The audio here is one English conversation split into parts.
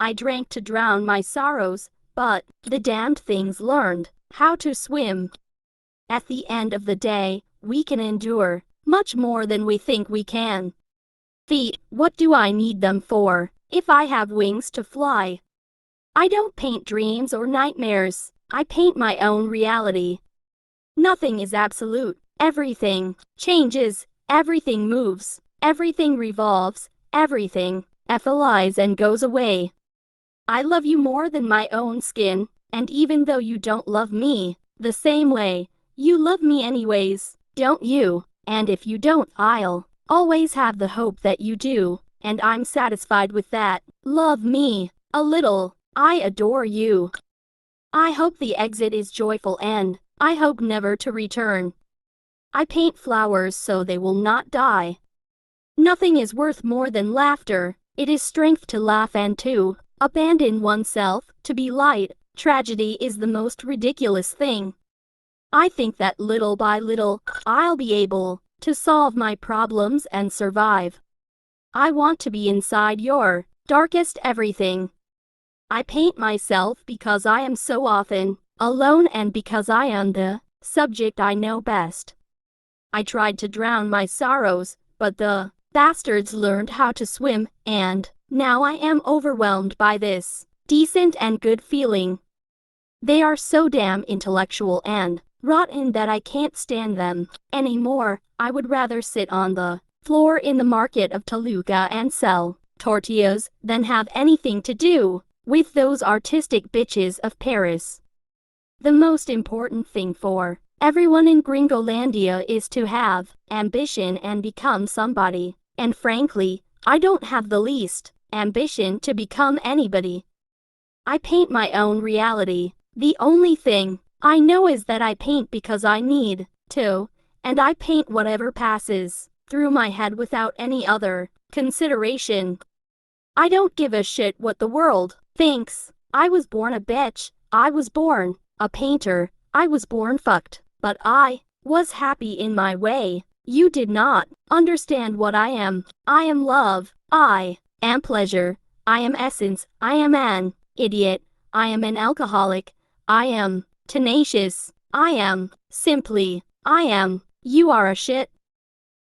I drank to drown my sorrows, but the damned things learned how to swim. At the end of the day, we can endure much more than we think we can. Feet, what do I need them for, if I have wings to fly? I don't paint dreams or nightmares, I paint my own reality. Nothing is absolute, everything changes, everything moves, everything revolves, everything flies and goes away. I love you more than my own skin, and even though you don't love me the same way, you love me anyways, don't you? And if you don't, I'll always have the hope that you do, and I'm satisfied with that. Love me a little. I adore you. I hope the exit is joyful and I hope never to return. I paint flowers so they will not die. Nothing is worth more than laughter. It is strength to laugh and to abandon oneself, to be light. Tragedy is the most ridiculous thing. I think that little by little, I'll be able to solve my problems and survive. I want to be inside your darkest everything. I paint myself because I am so often alone and because I am the subject I know best. I tried to drown my sorrows, but the bastards learned how to swim, and now I am overwhelmed by this decent and good feeling. They are so damn intellectual and rotten that I can't stand them anymore. I would rather sit on the floor in the market of Toluca and sell tortillas than have anything to do with those artistic bitches of Paris. The most important thing for everyone in Gringolandia is to have ambition and become somebody. And frankly, I don't have the least ambition to become anybody. I paint my own reality. The only thing I know is that I paint because I need to, and I paint whatever passes through my head without any other consideration. I don't give a shit what the world thinks. I was born a bitch. I was born a painter. I was born fucked. But I was happy in my way. You did not understand what I am. I am love. I am pleasure. I am essence. I am an idiot. I am an alcoholic. I am tenacious. I am simply. I am. You are a shit.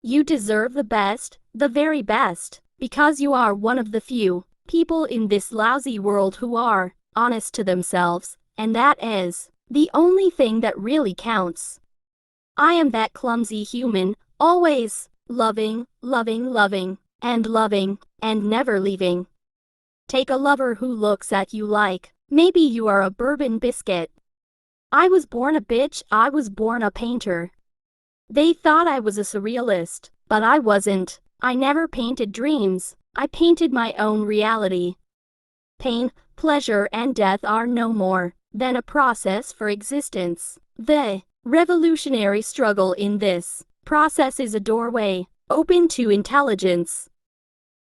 You deserve the best, the very best, because you are one of the few people in this lousy world who are honest to themselves, and that is the only thing that really counts. I am that clumsy human, always loving, loving, loving, and never leaving. Take a lover who looks at you like maybe you are a bourbon biscuit. I was born a bitch. I was born a painter. They thought I was a surrealist, but I wasn't. I never painted dreams. I painted my own reality. Pain, pleasure, and death are no more than a process for existence. The revolutionary struggle in this process is a doorway open to intelligence.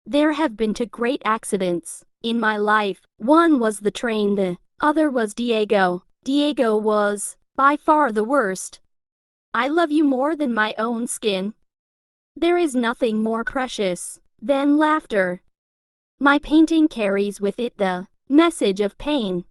There have been two great accidents in my life. One was the train, the other was Diego. Diego was by far the worst. I love you more than my own skin. There is nothing more precious than laughter. My painting carries with it the message of pain.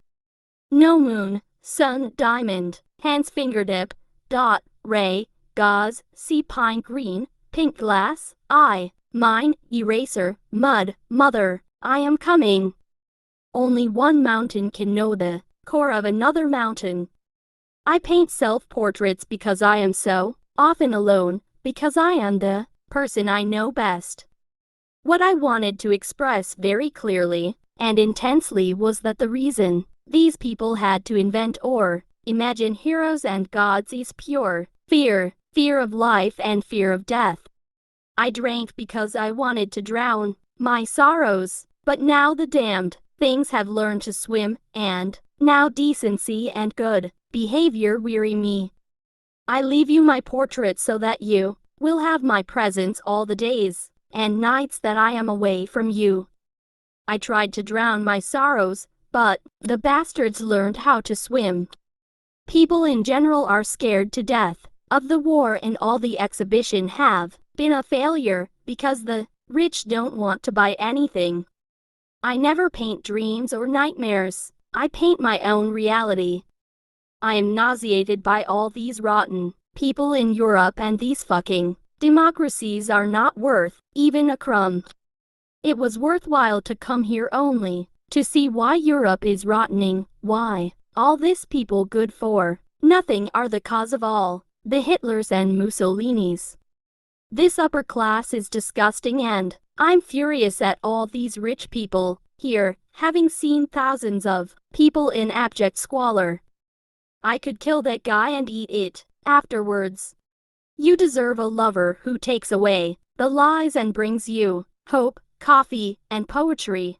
No moon, sun, diamond, hand's fingertip, dot, ray, gauze, sea pine green, pink glass, eye, mine, eraser, mud, mother, I am coming. Only one mountain can know the core of another mountain. I paint self-portraits because I am so often alone, because I am the person I know best. What I wanted to express very clearly and intensely was that the reason these people had to invent or imagine heroes and gods is pure fear, fear of life and fear of death. I drank because I wanted to drown my sorrows, but now the damned things have learned to swim, and now decency and good behavior weary me. I leave you my portrait so that you will have my presence all the days and nights that I am away from you. I tried to drown my sorrows, but the bastards learned how to swim. People in general are scared to death of the war, and all the exhibition have been a failure because the rich don't want to buy anything. I never paint dreams or nightmares. I paint my own reality. I am nauseated by all these rotten people in Europe, and these fucking democracies are not worth even a crumb. It was worthwhile to come here only to see why Europe is rottening, why all this people good for nothing are the cause of all the Hitlers and Mussolinis. This upper class is disgusting, and I'm furious at all these rich people here, having seen thousands of people in abject squalor. I could kill that guy and eat it afterwards. You deserve a lover who takes away the lies and brings you hope, coffee, and poetry.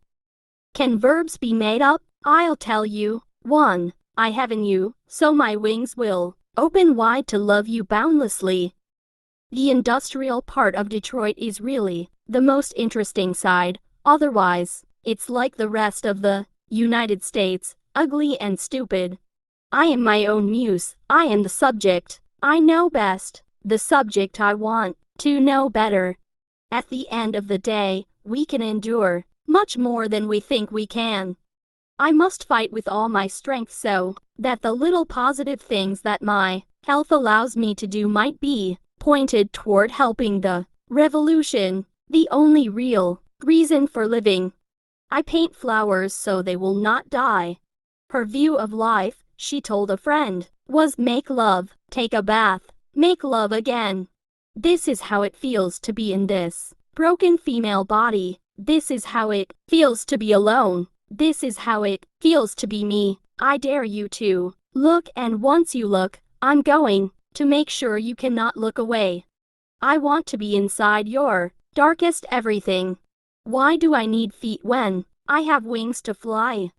Can verbs be made up? I'll tell you. 1. I have in you, so my wings will open wide to love you boundlessly. The industrial part of Detroit is really the most interesting side, otherwise, it's like the rest of the United States, ugly and stupid. I am my own muse, I am the subject. I know best, the subject I want to know better. At the end of the day, we can endure much more than we think we can. I must fight with all my strength so that the little positive things that my health allows me to do might be pointed toward helping the revolution, the only real reason for living. I paint flowers so they will not die. Her view of life, she told a friend, was make love, take a bath, make love again. This is how it feels to be in this broken female body. This is how it feels to be alone. This is how it feels to be me. I dare you to look, and once you look, I'm going to make sure you cannot look away. I want to be inside your darkest everything. Why do I need feet when I have wings to fly?